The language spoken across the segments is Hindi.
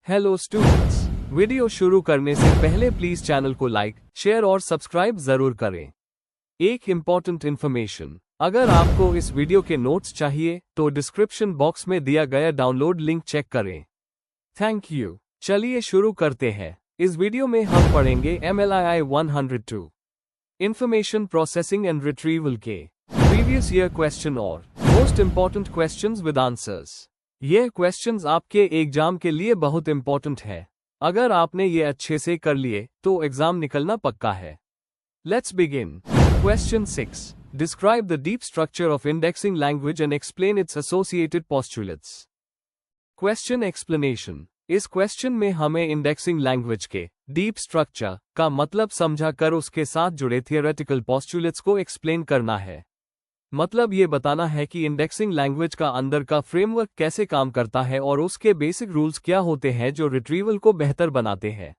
हेलो स्टूडेंट्स, वीडियो शुरू करने से पहले प्लीज चैनल को लाइक, शेयर और सब्सक्राइब जरूर करें। एक इम्पॉर्टेंट इन्फॉर्मेशन, अगर आपको इस वीडियो के नोट्स चाहिए तो डिस्क्रिप्शन बॉक्स में दिया गया डाउनलोड लिंक चेक करें। Thank you. चलिए शुरू करते हैं। इस वीडियो में हम पढ़ेंगे MLII 102 information processing and retrieval के प्रीवियस ईयर क्वेश्चन और most important questions with answers. ये क्वेश्चंस आपके एग्जाम के लिए बहुत इंपॉर्टेंट है। अगर आपने ये अच्छे से कर लिए तो एग्जाम निकलना पक्का है। Let's begin. Question 6, describe the deep structure of indexing language and explain it's associated postulates. Question explanation. इस क्वेश्चन में हमें इंडेक्सिंग लैंग्वेज के डीप स्ट्रक्चर का मतलब समझा कर उसके साथ जुड़े थियोरेटिकल पोस्टुलेट्स को एक्सप्लेन करना है। मतलब ये बताना है कि इंडेक्सिंग लैंग्वेज का अंदर का फ्रेमवर्क कैसे काम करता है और उसके बेसिक रूल्स क्या होते हैं जो रिट्रीवल को बेहतर बनाते हैं।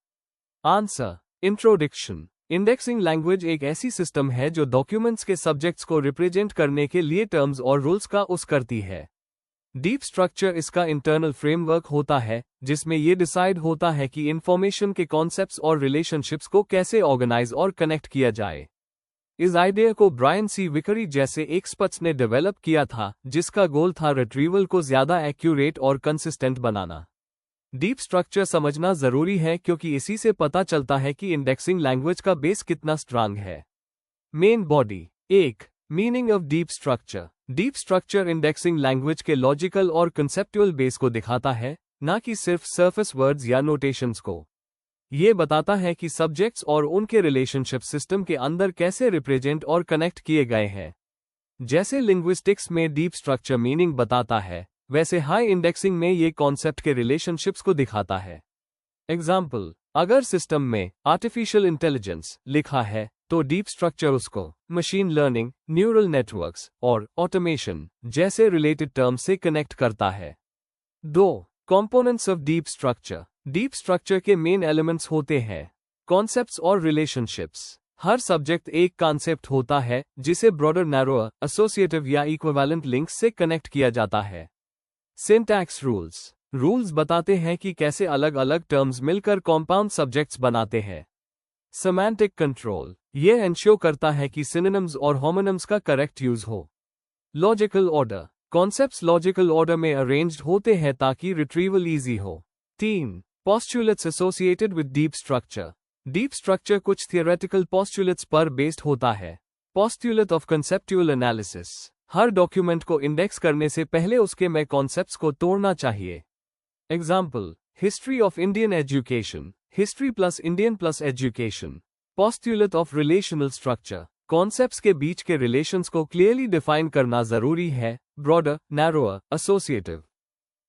आंसर। इंट्रोडक्शन। इंडेक्सिंग लैंग्वेज एक ऐसी सिस्टम है जो डॉक्यूमेंट्स के सब्जेक्ट्स को रिप्रेजेंट करने के लिए टर्म्स और रूल्स का यूज करती है। डीप स्ट्रक्चर इसका इंटरनल फ्रेमवर्क होता है जिसमें ये डिसाइड होता है कि इंफॉर्मेशन के कॉन्सेप्ट्स और रिलेशनशिप्स को कैसे ऑर्गेनाइज और कनेक्ट किया जाए। इस आइडिया को ब्रायन सी विकरी जैसे एक्सपर्ट्स ने डेवलप किया था, जिसका गोल था रिट्रीवल को ज्यादा एक्यूरेट और कंसिस्टेंट बनाना। डीप स्ट्रक्चर समझना जरूरी है क्योंकि इसी से पता चलता है कि इंडेक्सिंग लैंग्वेज का बेस कितना स्ट्रांग है। Main body. 1. Meaning of deep structure. Deep structure indexing language के लॉजिकल और कंसेप्चुअल बेस को दिखाता है, न कि सिर्फ सरफेस वर्ड्स या नोटेशंस को। ये बताता है कि सब्जेक्ट्स और उनके रिलेशनशिप सिस्टम के अंदर कैसे रिप्रेजेंट और कनेक्ट किए गए हैं। जैसे लिंग्विस्टिक्स में डीप स्ट्रक्चर मीनिंग बताता है, वैसे हाई इंडेक्सिंग में ये कॉन्सेप्ट के रिलेशनशिप्स को दिखाता है। एग्जाम्पल, अगर सिस्टम में आर्टिफिशियल इंटेलिजेंस लिखा है तो डीप स्ट्रक्चर उसको मशीन लर्निंग, न्यूरल नेटवर्क्स और ऑटोमेशन जैसे रिलेटेड टर्म्स से कनेक्ट करता है। 2. Components of deep structure. Deep structure के मेन एलिमेंट्स होते हैं कॉन्सेप्ट्स और रिलेशनशिप्स। हर सब्जेक्ट एक कॉन्सेप्ट होता है जिसे ब्रॉडर, नैरोअर, एसोसिएटिव या इक्विवेलेंट लिंक्स से कनेक्ट किया जाता है। Syntax rules. रूल्स बताते हैं कि कैसे अलग अलग टर्म्स मिलकर कॉम्पाउंड सब्जेक्ट्स बनाते हैं। Semantic control. यह एंश्योर करता है कि सिनोनिम्स और होमोनिम्स का करेक्ट यूज हो। Logical order. Concepts logical order में अरेंज्ड होते हैं ताकि रिट्रीवल इजी हो। 3. Postulates associated with deep structure. Deep structure कुछ थियोरेटिकल पोस्टुलेट्स पर बेस्ड होता है। Postulate of conceptual analysis. Her document को इंडेक्स करने से पहले उसके में कॉन्सेप्ट्स को तोड़ना चाहिए। Example, history of Indian education, history plus Indian plus education. Postulate of relational structure. Concepts के बीच के रिलेशंस को क्लियरली डिफाइन करना जरूरी है। Broader, narrower, associative.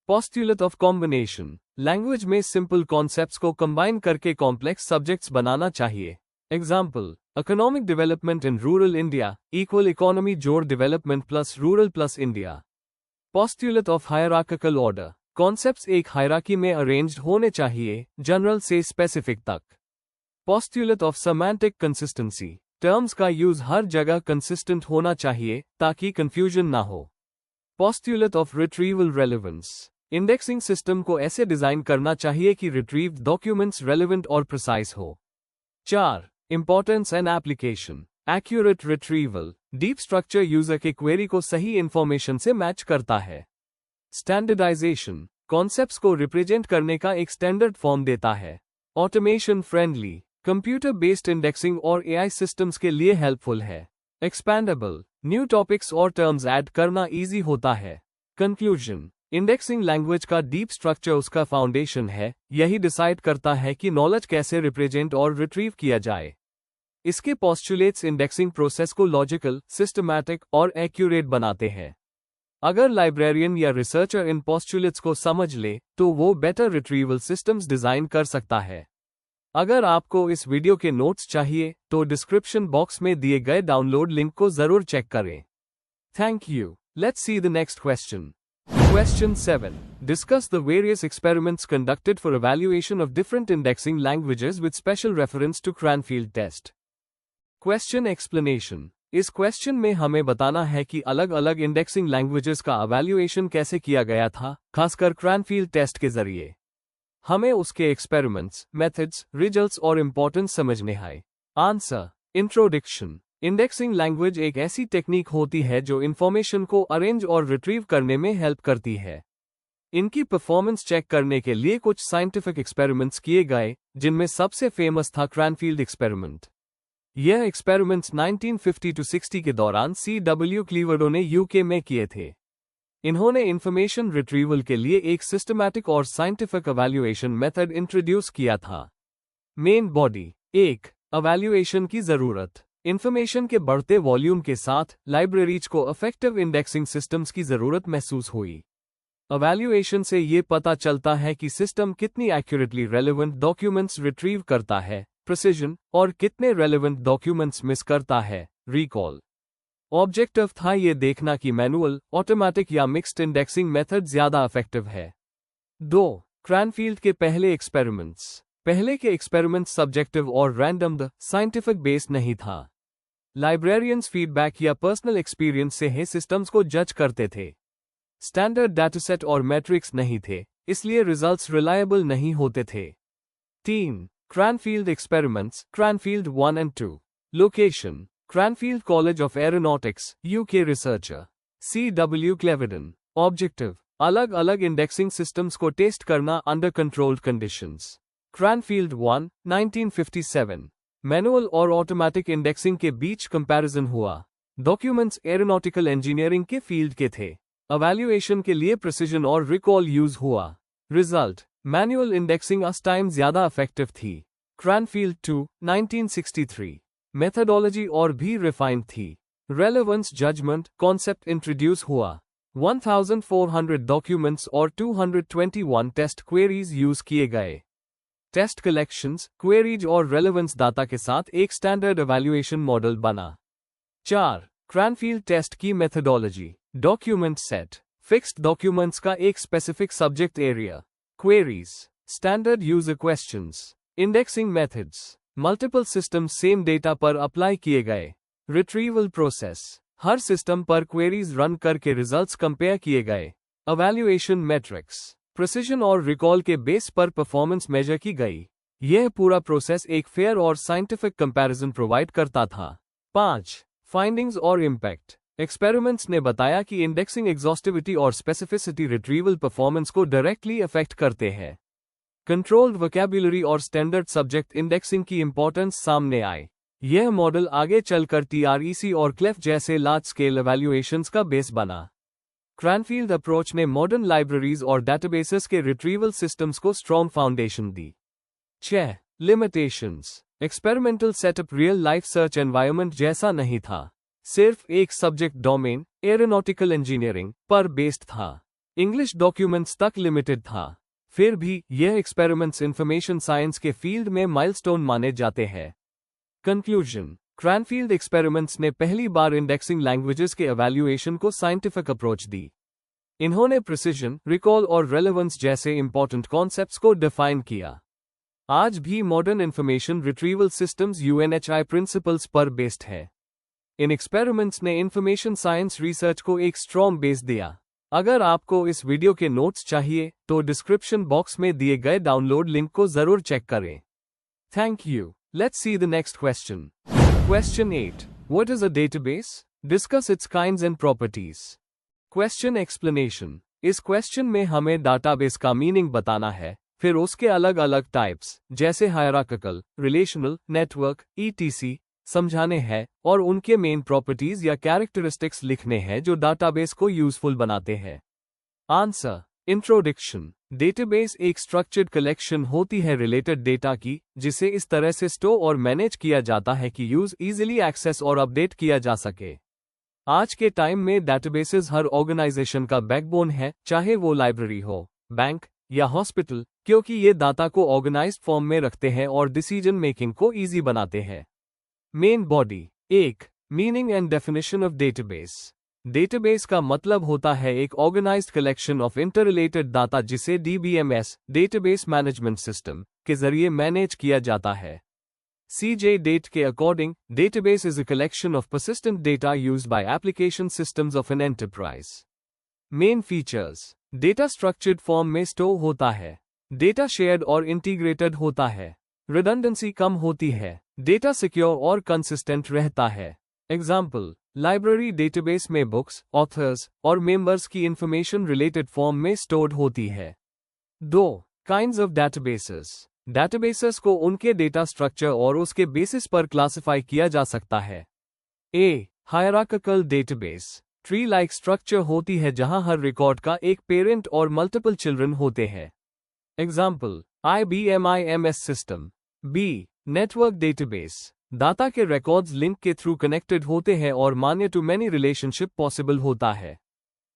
Postulate of combination. Language में सिंपल कॉन्सेप्ट्स को कंबाइन करके कॉम्प्लेक्स सब्जेक्ट्स बनाना चाहिए। Example, economic development in rural India equal economy जोड़ development plus rural plus India. Postulate of hierarchical order. Concepts एक हायरार्की में अरेंज्ड होने चाहिए, जनरल से स्पेसिफिक तक। Postulate of semantic consistency. Terms का यूज हर जगह कंसिस्टेंट होना चाहिए ताकि कंफ्यूजन ना हो। Postulate of retrieval relevance. Indexing system को ऐसे डिजाइन करना चाहिए कि रिट्रीव्ड डॉक्यूमेंट्स रेलेवेंट और प्रिसाइज हो। 4. Importance and application. Accurate retrieval. Deep structure user के क्वेरी को सही इंफॉर्मेशन से मैच करता है। स्टैंडर्डाइजेशन। कॉन्सेप्ट्स को रिप्रेजेंट करने का एक स्टैंडर्ड फॉर्म देता है। Automation friendly. Computer based indexing और AI सिस्टम्स के लिए हेल्पफुल है। एक्सपैंडेबल। न्यू टॉपिक्स और टर्म्स ऐड करना इजी होता है। कंक्लूजन। इंडेक्सिंग लैंग्वेज का डीप स्ट्रक्चर उसका फाउंडेशन है, यही डिसाइड करता है कि नॉलेज कैसे रिप्रेजेंट और रिट्रीव किया जाए। इसके पोस्टुलेट्स इंडेक्सिंग प्रोसेस को लॉजिकल, सिस्टमैटिक और एक्यूरेट बनाते हैं। अगर लाइब्रेरियन या रिसर्चर इन पोस्टुलेट्स को समझ ले तो वो बेटर रिट्रीवल सिस्टम्स डिजाइन कर सकता है। अगर आपको इस वीडियो के नोट्स चाहिए तो डिस्क्रिप्शन बॉक्स में दिए गए डाउनलोड लिंक को जरूर चेक करें। Thank you. Let's see the next question. Question 7. Discuss the various experiments conducted for evaluation of different indexing languages with special reference to Cranfield test. Question explanation. इस क्वेश्चन में हमें बताना है कि अलग अलग इंडेक्सिंग लैंग्वेजेस का evaluation कैसे किया गया था, खासकर क्रैनफील्ड टेस्ट के जरिए। हमें उसके एक्सपेरिमेंट्स, मेथड्स, रिजल्ट्स और इम्पोर्टेंस समझने हैं। आंसर। इंट्रोडक्शन। इंडेक्सिंग लैंग्वेज एक ऐसी टेक्निक होती है जो इंफॉर्मेशन को अरेंज और रिट्रीव करने में हेल्प करती है। इनकी परफॉर्मेंस चेक करने के लिए कुछ साइंटिफिक एक्सपेरिमेंट्स किए गए, जिनमें सबसे फेमस था क्रैनफील्ड एक्सपेरिमेंट। यह एक्सपेरिमेंट्स 1950-60 के दौरान C.W. क्लीवर्डो ने यूके में किए थे। इन्होंने इंफॉर्मेशन रिट्रीवल के लिए एक सिस्टमैटिक और साइंटिफिक एवैल्यूएशन मेथड इंट्रोड्यूस किया था। Main body. 1. एवैल्यूएशन की जरूरत। इंफॉर्मेशन के बढ़ते वॉल्यूम के साथ लाइब्रेरीज को इफेक्टिव इंडेक्सिंग सिस्टम्स की जरूरत महसूस हुई। एवैल्यूएशन से ये पता चलता है कि सिस्टम कितनी एक्यूरेटली रेलेवेंट डॉक्यूमेंट्स रिट्रीव करता है, प्रिसिजन, और कितने रेलेवेंट डॉक्यूमेंट्स मिस करता है, रिकॉल। ऑब्जेक्टिव था ये देखना कि मैनुअल, ऑटोमेटिक या मिक्स्ड इंडेक्सिंग मेथड ज्यादा इफेक्टिव है। 2. क्रैनफील्ड के पहले एक्सपेरिमेंट्स। पहले के एक्सपेरिमेंट्स सब्जेक्टिव और रैंडम साइंटिफिक बेस नहीं था। लाइब्रेरियंस फीडबैक या पर्सनल एक्सपीरियंस से ही सिस्टम्स को जज करते थे। स्टैंडर्ड डाटासेट और मैट्रिक्स नहीं थे, इसलिए रिजल्ट्स रिलायबल नहीं होते थे। 3. Cranfield experiments, Cranfield 1 and 2। Location. Cranfield college of aeronautics, UK. Researcher C.W. Cleverdon. Objective, अलग अलग इंडेक्सिंग सिस्टम्स को टेस्ट करना under controlled conditions. Cranfield 1, 1957। Manual और ऑटोमेटिक इंडेक्सिंग के बीच कंपैरिजन हुआ। डॉक्यूमेंट्स एरोनॉटिकल इंजीनियरिंग के फील्ड के थे। एवैल्यूएशन के लिए प्रिसिजन और रिकॉल यूज हुआ। रिजल्ट, मैनुअल इंडेक्सिंग उस टाइम ज्यादा इफेक्टिव थी। क्रैनफील्ड 2, 1963। मेथडोलॉजी और भी रिफाइंड थी। रेलेवेंस जजमेंट कॉन्सेप्ट इंट्रोड्यूस हुआ। 1400 डॉक्यूमेंट्स और 221 टेस्ट क्वेरीज यूज किए गए। टेस्ट कलेक्शंस, क्वेरीज और रेलेवेंस डाटा के साथ एक स्टैंडर्ड एवैल्यूएशन मॉडल बना। 4. क्रैनफील्ड टेस्ट की methodology. Document set, fixed documents का एक specific subject area. Queries, standard user questions. Indexing methods, multiple system same data पर अप्लाई किए गए। रिट्रीवल प्रोसेस, हर सिस्टम पर क्वेरीज रन करके रिजल्ट्स कंपेयर किए गए। एवैल्यूएशन मैट्रिक्स, प्रिसिजन और रिकॉल के बेस पर परफॉर्मेंस मेजर की गई। यह पूरा प्रोसेस एक फेयर और साइंटिफिक कंपैरिजन प्रोवाइड करता था। 5. फाइंडिंग्स और इम्पैक्ट। एक्सपेरिमेंट्स ने बताया कि इंडेक्सिंग एग्जॉस्टिविटी और स्पेसिफिसिटी रिट्रीवल परफॉर्मेंस को डायरेक्टली अफेक्ट करते हैं। कंट्रोल्ड वोकैब्युलरी और स्टैंडर्ड सब्जेक्ट इंडेक्सिंग की इंपॉर्टेंस सामने आए। यह मॉडल आगे चलकर TREC और क्लेफ जैसे लार्ज स्केल एवैल्यूएशंस का बेस बना। क्रैनफील्ड अप्रोच ने मॉडर्न लाइब्रेरीज और डेटाबेसेस के रिट्रीवल सिस्टम्स को स्ट्रॉन्ग फाउंडेशन दी। 6. Limitations. Experimental setup real life search environment जैसा नहीं था। सिर्फ एक सब्जेक्ट डोमेन, एरोनॉटिकल इंजीनियरिंग, पर बेस्ड था। इंग्लिश डॉक्यूमेंट्स तक लिमिटेड था। फिर भी यह एक्सपेरिमेंट्स इंफॉर्मेशन साइंस के फील्ड में माइलस्टोन माने जाते हैं। कंक्लूजन। क्रैनफील्ड एक्सपेरिमेंट्स ने पहली बार इंडेक्सिंग लैंग्वेजेस के एवैल्यूएशन को साइंटिफिक अप्रोच दी। इन्होंने प्रिसिजन, रिकॉल और रेलेवेंस जैसे इंपॉर्टेंट कॉन्सेप्ट्स को डिफाइन किया। आज भी modern information retrieval systems UNHI principles पर बेस्ड है। इन एक्सपेरिमेंट्स ने इंफॉर्मेशन साइंस रिसर्च को एक स्ट्रॉन्ग बेस दिया। अगर आपको इस वीडियो के नोट्स चाहिए तो डिस्क्रिप्शन बॉक्स में दिए गए डाउनलोड लिंक को जरूर चेक करें। Thank you. Let's see the next question. Question 8. What is a database? Discuss it's kinds and properties. Question explanation. इस क्वेश्चन में हमें डाटाबेस का मीनिंग बताना है, फिर उसके अलग अलग टाइप्स जैसे हायरार्किकल, रिलेशनल, नेटवर्क, etc. समझाने हैं और उनके मेन प्रॉपर्टीज या कैरेक्टरिस्टिक्स लिखने हैं जो डाटाबेस को यूजफुल बनाते हैं। आंसर। इंट्रोडक्शन। डेटाबेस एक स्ट्रक्चर्ड कलेक्शन होती है रिलेटेड डेटा की, जिसे इस तरह से स्टोर और मैनेज किया जाता है कि यूज इजीली एक्सेस और अपडेट किया जा सके। आज के टाइम में डेटाबेसेस हर ऑर्गेनाइजेशन का बैकबोन है, चाहे वो लाइब्रेरी हो, बैंक या हॉस्पिटल, क्योंकि ये डाटा को ऑर्गेनाइज्ड फॉर्म में रखते हैं और डिसीजन मेकिंग को इजी बनाते हैं। Main body. 1. Meaning and definition of database. Database का मतलब होता है एक organised collection of interrelated data जिसे DBMS, डेटाबेस मैनेजमेंट सिस्टम, के जरिए मैनेज किया जाता है। CJ Date के according, database is a collection of persistent data used by application systems of an enterprise. Main features. Data structured form में स्टोर होता है। डेटा शेयर्ड और इंटीग्रेटेड होता है। रिडंडेंसी कम होती है। डेटा सिक्योर और कंसिस्टेंट रहता है। एग्जाम्पल, लाइब्रेरी डेटाबेस में बुक्स, ऑथर्स और मेंबर्स की इंफॉर्मेशन रिलेटेड फॉर्म में स्टोर्ड होती है। 2. Kinds of databases. डेटाबेसेस को उनके डेटा स्ट्रक्चर और उसके बेसिस पर क्लासिफाई किया जा सकता है। A. Hierarchical database. Tree like structure होती है जहां हर रिकॉर्ड का एक पेरेंट और मल्टीपल चिल्ड्रन होते हैं। Example, IBM/IMS system. B. Network database. Data के रिकॉर्ड्स लिंक के थ्रू कनेक्टेड होते हैं और मान्य टू मैनी रिलेशनशिप पॉसिबल होता है।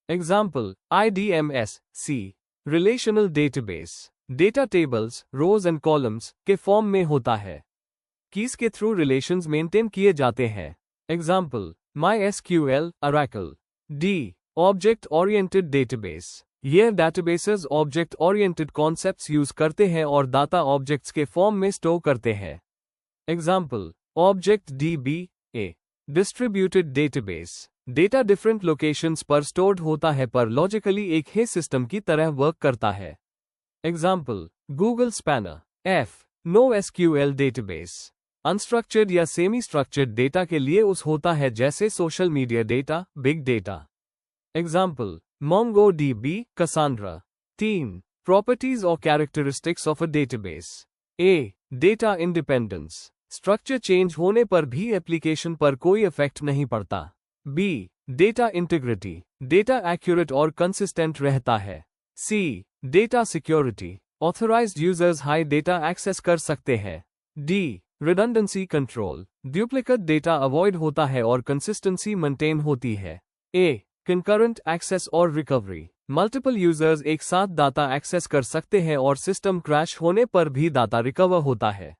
Example, IDMS। C. Relational database. Data tables, rows and columns के फॉर्म में होता है। कीज के थ्रू रिलेशंस मेंटेन किए जाते हैं। Example, MySQL, Oracle। D. Object oriented database. ये databases object oriented concepts use करते हैं और डाटा ऑब्जेक्ट्स के फॉर्म में स्टोर करते हैं। Example, object DB। E. Distributed database. Data different locations पर स्टोर्ड होता है पर लॉजिकली एक ही सिस्टम की तरह वर्क करता है। Example, Google Spanner. F. NoSQL database. Unstructured या सेमी स्ट्रक्चर्ड डेटा के लिए उस होता है जैसे social media data, big data. Example, MongoDB, Cassandra। 3. Properties और characteristics of a database. A. Data independence. Structure change होने पर भी एप्लीकेशन पर कोई इफेक्ट नहीं पड़ता। B. Data integrity. Data accurate और कंसिस्टेंट रहता है। C. Data security. Authorised users हाई डेटा एक्सेस कर सकते हैं। D. Redundancy control. Duplicate data avoid होता है और कंसिस्टेंसी मेंटेन होती है। ए. कंकरेंट एक्सेस और रिकवरी। मल्टीपल यूजर्स एक साथ डाटा एक्सेस कर सकते हैं और सिस्टम क्रैश होने पर भी डाटा रिकवर होता है।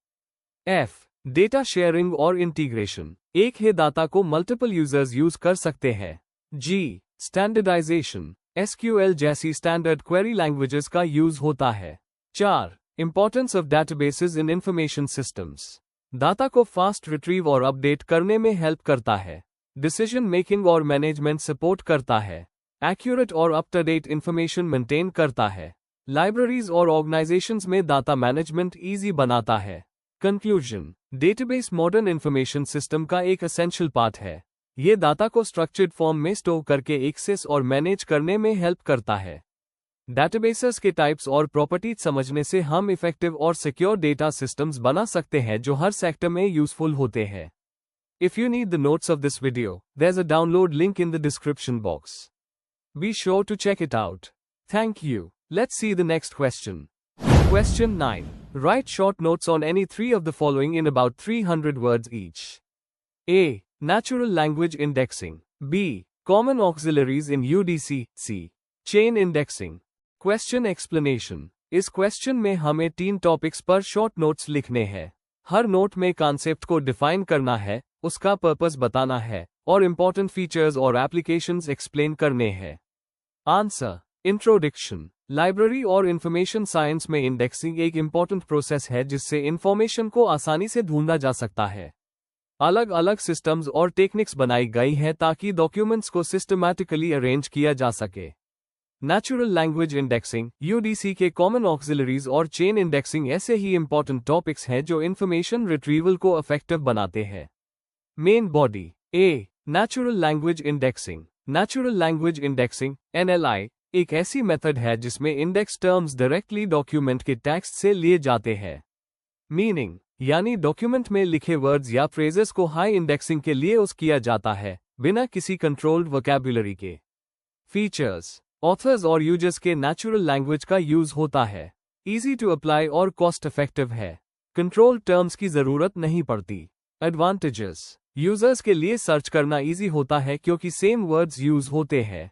एफ. डेटा शेयरिंग और इंटीग्रेशन। एक ही डाटा को मल्टीपल यूजर्स यूज कर सकते हैं। जी. स्टैंडर्डाइजेशन। SQL जैसी स्टैंडर्ड क्वेरी लैंग्वेजेस का यूज होता है। 4. Importance of databases in information systems. Data को फास्ट रिट्रीव और अपडेट करने में हेल्प करता है। डिसीजन मेकिंग और मैनेजमेंट सपोर्ट करता है। एक्यूरेट और up to date information maintain करता है। लाइब्रेरीज और ऑर्गेनाइजेशंस में डाटा मैनेजमेंट इजी बनाता है। Conclusion, database modern information system का एक एसेंशियल पार्ट है। ये डाटा को स्ट्रक्चर्ड फॉर्म में स्टोर करके एक्सेस और मैनेज करने में हेल्प करता है। डेटाबेसेस के टाइप्स और प्रॉपर्टीज समझने से हम इफेक्टिव और सिक्योर डेटा सिस्टम्स बना सकते हैं जो हर सेक्टर में यूजफुल होते हैं। If you need the notes of this video, there's a download link in the description box. Be sure to check it out. Thank you. Let's see the next question. Question 9. Write short notes on any three of the following in about 300 words each. A. Natural language indexing. B. Common auxiliaries in UDC. C. Chain indexing. Question explanation. इस क्वेश्चन में हमें 3 टॉपिक्स पर शॉर्ट नोट्स लिखने हैं। हर नोट में कॉन्सेप्ट को डिफाइन करना है, उसका पर्पस बताना है और इंपॉर्टेंट फीचर्स और एप्लीकेशंस एक्सप्लेन करने हैं। Answer, introduction. लाइब्रेरी और इंफॉर्मेशन साइंस में इंडेक्सिंग एक इंपॉर्टेंट प्रोसेस है जिससे इंफॉर्मेशन को आसानी से ढूंढा जा सकता है। अलग अलग सिस्टम्स और टेक्निक्स बनाई गई हैं ताकि डॉक्यूमेंट्स को सिस्टमैटिकली अरेंज किया जा सके। नेचुरल लैंग्वेज इंडेक्सिंग, UDC के कॉमन ऑक्सिलरीज और चेन इंडेक्सिंग ऐसे ही इंपॉर्टेंट टॉपिक्स हैं जो इंफॉर्मेशन रिट्रीवल को इफेक्टिव बनाते हैं। Main body. A. Natural language indexing. Natural language indexing NLI एक ऐसी मेथड है जिसमें इंडेक्स टर्म्स डायरेक्टली डॉक्यूमेंट के टेक्स्ट से लिए जाते हैं। मीनिंग यानी डॉक्यूमेंट में लिखे वर्ड्स या फ्रेजेस को हाई इंडेक्सिंग के लिए यूज किया जाता है बिना किसी कंट्रोल्ड वोकैब्युलरी के। फीचर्स, ऑथर्स और यूजर्स के नेचुरल लैंग्वेज का यूज होता है। इजी टू अप्लाई और कॉस्ट इफेक्टिव है। कंट्रोल टर्म्स की जरूरत नहीं पड़ती। एडवांटेजेस, यूजर्स के लिए सर्च करना इजी होता है क्योंकि सेम वर्ड्स यूज होते हैं।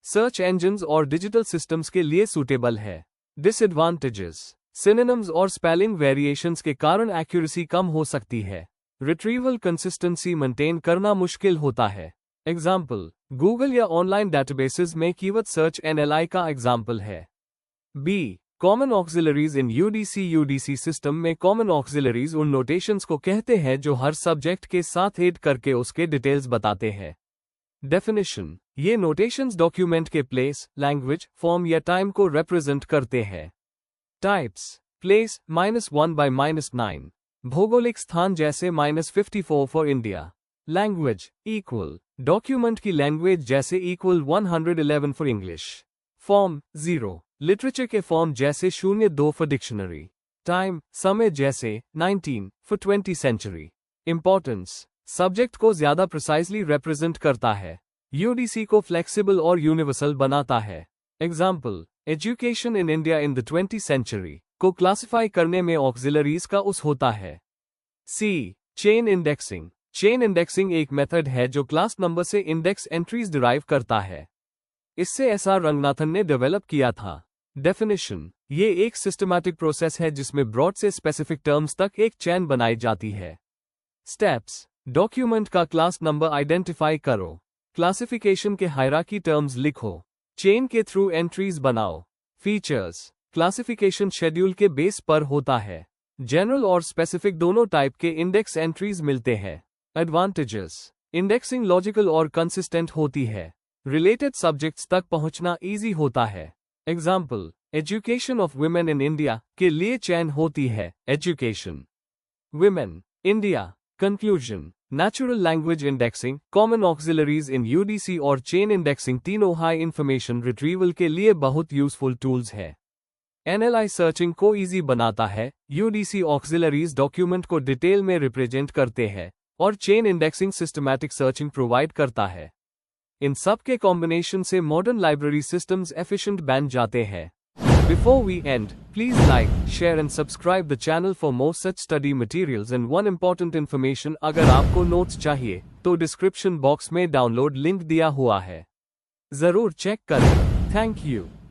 सर्च इंजन्स और डिजिटल सिस्टम्स के लिए सूटेबल है। डिसएडवांटेजेस, सिनोनिम्स और स्पेलिंग वेरिएशंस के कारण एक्यूरेसी कम हो सकती है। रिट्रीवल कंसिस्टेंसी मेंटेन करना मुश्किल होता है। एग्जाम्पल, गूगल या ऑनलाइन डेटाबेसेस में कीवर्ड सर्च NLI का एग्जाम्पल है। बी. कॉमन ऑक्सिलरीज इन UDC सिस्टम में कॉमन ऑक्सिलरीज उन नोटेशंस को कहते हैं जो हर सब्जेक्ट के साथ ऐड करके उसके डिटेल्स बताते हैं। डेफिनेशन, ये नोटेशंस डॉक्यूमेंट के प्लेस, लैंग्वेज, फॉर्म या टाइम को रिप्रेजेंट करते हैं। टाइप्स, प्लेस -1/-9, भौगोलिक स्थान जैसे -54 for India, language equal, document की लैंग्वेज जैसे equal 111 for English, form 0, literature के फॉर्म जैसे 02 फॉर डिक्शनरी, टाइम समय जैसे 19 फॉर 20 सेंचुरी, इंपॉर्टेंस सब्जेक्ट को ज्यादा प्रिसाइजली रिप्रेजेंट करता है, यूडीसी को फ्लेक्सिबल और यूनिवर्सल बनाता है। Example, education in India in the 20th century को क्लासिफाई करने में ऑक्सिलरीज का उस होता है। C, chain indexing, chain indexing एक मेथड है जो क्लास नंबर से इंडेक्स एंट्रीज डिराइव करता है। इससे एसआर रंगनाथन ने डेवलप किया था। डेफिनेशन, ये एक सिस्टमैटिक प्रोसेस है जिसमें ब्रॉड से स्पेसिफिक टर्म्स तक एक चेन बनाई जाती है। स्टेप्स, डॉक्यूमेंट का क्लास नंबर आइडेंटिफाई करो, क्लासिफिकेशन के हायरार्की टर्म्स लिखो, चेन के थ्रू एंट्रीज बनाओ। फीचर्स, क्लासिफिकेशन शेड्यूल के बेस पर होता है, जनरल और स्पेसिफिक दोनों टाइप के इंडेक्स एंट्रीज मिलते हैं। एडवांटेजेस, इंडेक्सिंग लॉजिकल और कंसिस्टेंट होती है, रिलेटेड सब्जेक्ट्स तक पहुंचना इजी होता है। Example, education of women in India के लिए चेन होती है education, women, India. Conclusion, natural language indexing, common auxiliaries in UDC और चेन इंडेक्सिंग तीनों हाई इंफॉर्मेशन रिट्रीवल के लिए बहुत यूजफुल टूल्स है। एनएलआई सर्चिंग को इजी बनाता है, यूडीसी ऑक्सिलरीज डॉक्यूमेंट को डिटेल में रिप्रेजेंट करते हैं और chain indexing systematic searching provide करता है। इन सब के कॉम्बिनेशन से मॉडर्न लाइब्रेरी सिस्टम्स एफिशिएंट बन जाते हैं। Before we end, please like, share and subscribe the channel for more such study materials and one important information अगर आपको नोट्स चाहिए तो डिस्क्रिप्शन बॉक्स में डाउनलोड लिंक दिया हुआ है, जरूर चेक करें। Thank you.